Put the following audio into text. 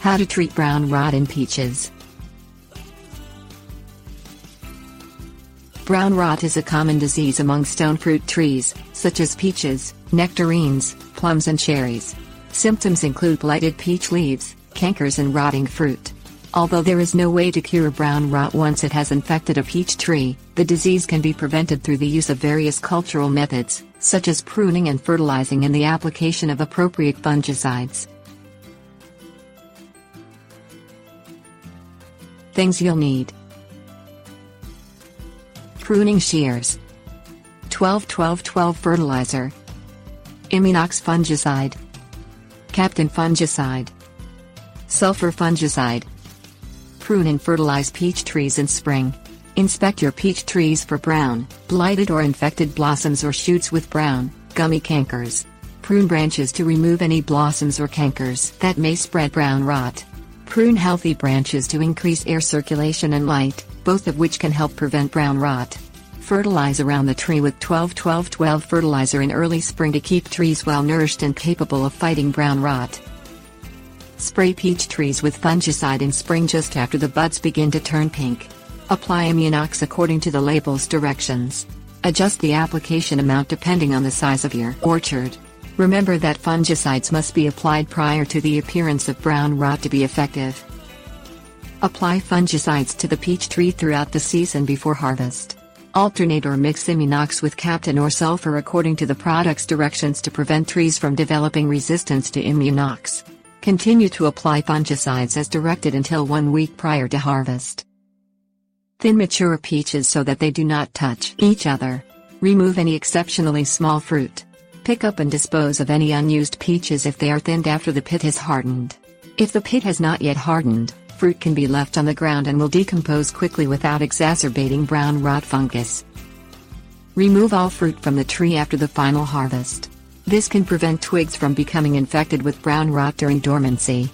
How to treat brown rot in peaches. Brown rot is a common disease among stone fruit trees, such as peaches, nectarines, plums and cherries. Symptoms include blighted peach leaves, cankers and rotting fruit. Although there is no way to cure brown rot once it has infected a peach tree, the disease can be prevented through the use of various cultural methods, such as pruning and fertilizing and the application of appropriate fungicides. Things you'll need: pruning shears, 12-12-12 fertilizer, Immunox fungicide, Captain fungicide, sulfur fungicide. Prune and fertilize peach trees in spring. Inspect your peach trees for brown, blighted or infected blossoms or shoots with brown, gummy cankers. Prune branches to remove any blossoms or cankers that may spread brown rot. Prune healthy branches to increase air circulation and light, both of which can help prevent brown rot. Fertilize around the tree with 12-12-12 fertilizer in early spring to keep trees well nourished and capable of fighting brown rot. Spray peach trees with fungicide in spring just after the buds begin to turn pink. Apply Immunox according to the label's directions. Adjust the application amount depending on the size of your orchard. Remember that fungicides must be applied prior to the appearance of brown rot to be effective. Apply fungicides to the peach tree throughout the season before harvest. Alternate or mix Immunox with Captain or sulfur according to the product's directions to prevent trees from developing resistance to Immunox. Continue to apply fungicides as directed until 1 week prior to harvest. Thin mature peaches so that they do not touch each other. Remove any exceptionally small fruit. Pick up and dispose of any unused peaches if they are thinned after the pit has hardened. If the pit has not yet hardened, fruit can be left on the ground and will decompose quickly without exacerbating brown rot fungus. Remove all fruit from the tree after the final harvest. This can prevent twigs from becoming infected with brown rot during dormancy.